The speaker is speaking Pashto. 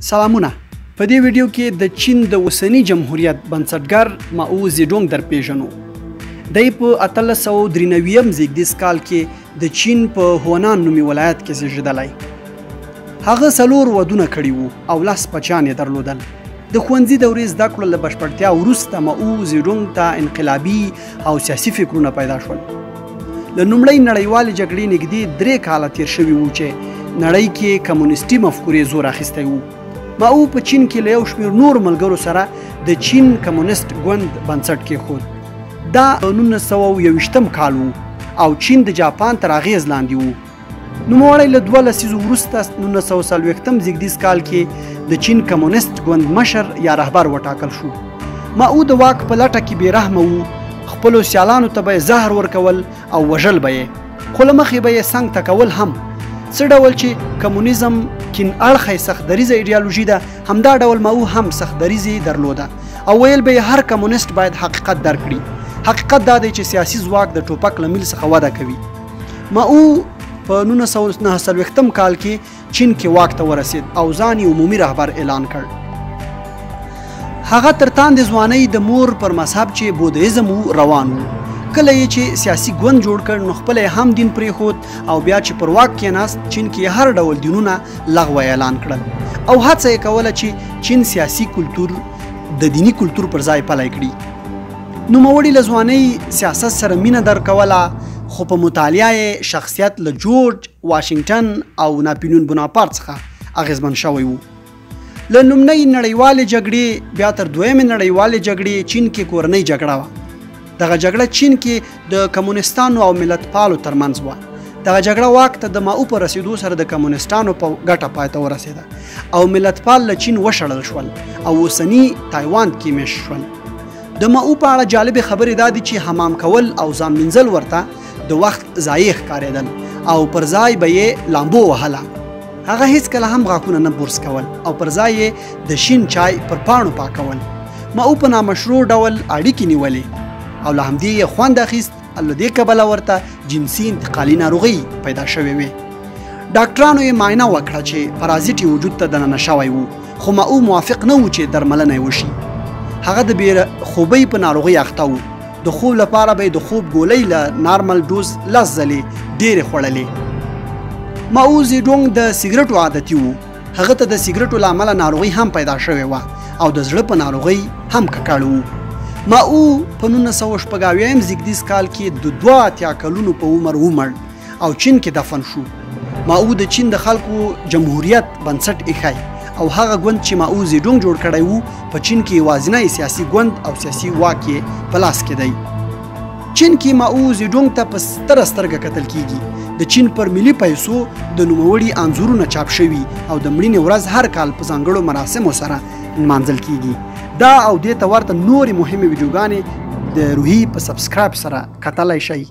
سلامونه. په دې ویډیو کې د چین د اوسنی جمهوریت بنسټګر ماو زیډونګ در پیژنو. دی په 1893 زیږدیز کال کې د چین په هونان نومي ولایت کې زیږیدلی. هغه 4 ودونه کړي وو او 10 بچیان یې درلودل. د ښوونځي دورې زده کړو له بشپړتیا وروسته ماو زیډونګ ته انقلابي او سیاسي فکرونه پیدا شول. له لومړۍ نړیوالې جګړې نږدې 3 کاله تیر شوي وو چې نړۍ کې کمونیستي مفکورې زور اخیستی وو. ماو په چین کې له یو شمېر نور ملګرو سره د چین کمونیست ګوند بنسټ کېښود. دا 1921 کال وو او چین د جاپان تر اغېز لاندې وو. نوموړی له 2 لسیزو وروسته 1940 زیږدیز کال کې د چین کمونیست ګوند مشر یا رهبر وټاکل شو. ماو د واک په لټه کې بې رحمه وو. خپلو سیالانو ته به یې زهر ورکول او وژل به یې، خو له مخې به یې څنګ ټکول هم. څه ډول چې کمونیزم کین اړخی سختدریزه ایډیالوژي ده، همدا ډول ماو هم سختدریزې درلوده او ویل به یې هر کمونیست باید حقیقت درک کړي. حقیقت دا دی چې سیاسي ځواک د ټوپک له میل څخه وده کوي. ماو په 1949 کال کې چین کې واک ته ورسید او ځان یې عمومي رهبر اعلان کړ. هغه تر تاندې ځوانۍ د مور پر مذهب چې بودیزم روان و. کله یې چې سیاسي ګوند جوړ کړ نو خپل هم دین پرېښود او بیا چې پر واک کېناست چین کې هر ډول دینونه لغوه اعلان کړل او هڅه یې کوله چې چین سیاسي کلتور د دینی کلتور پر ځای پلی کړي. نوموړي له ځوانۍ سیاست سره مینه درکوله، خو په مطالعه یې شخصیت له جورج واشنګټن او ناپلیون بوناپارت څخه اغېزمن شوی و. له لومړۍ نړیوالې جګړې بیا تر دویمې نړیوالې جګړې چین کې کورنۍ جګړه وه. دغه جګړه چین کې د کمونیستانو او ملتپالو ترمنځ وه. دغه جګړه واک ته د ماو په رسېدو سره د کمونیستانو په ګټه پای ته ورسېده او ملتپال له چین وشړل شول او اوسني تایوان کې میشت شول. د ماو په اړه جالبې خبرې دا دي چې حمام کول او ځان مینځل ورته د وخت ضایع ښکارېدل او پر ځای به یې لامبو وهله. هغه هیڅکله هم غاښونه نه برس کول او پر ځای یې د شین چای پر پاڼو پاکول. ماو په نامشروع ډول اړیکې نیولې او له همدې یې خوند اخیست. له دې کبله ورته جنسي انتقالي ناروغۍ پیدا شوې وې. ډاکټرانو یې معاینه وکړه چې پرازیت یې وجود ته دننه شوی و، خو ماو موافق نه و چې درملنه یې وشي. هغه د بې خوبۍ په ناروغۍ اخته و. د خوب لپاره به یې د خوب ګولۍ له نارمل ډوز 10 ځلې ډېرې خوړلې. ماو زیډونګ د سیګرټو عادتي و. هغه ته د سیګرټو له امله ناروغۍ هم پیدا شوې وه او د زړه په ناروغۍ هم ککړ و. ماو په 1940 زیږدیز کال کې د 82 کلونو په عمر ومړ او چین کې دفن شو. ماو د چین د خلکو جمهوریت بنسټ ایښی او هغه ګوند چې ماو زیډونګ جوړ کړی و په چین کې یوازینی سیاسي ګوند او سیاسي واک یې په لاس کې دی. چین کې ماو زیډونګ ته په ستره سترګه کتل کیږي. د چین پر ملي پیسو د نوموړي انځورونه چاپ شوي او د مړینې ورځ هر کال په ځانګړو مراسمو سره نمانځل کیږي. دا او دې ته ورته نورې مهمې ویډیوګانې د روحي په سبسکرایب سره کتلی شئ.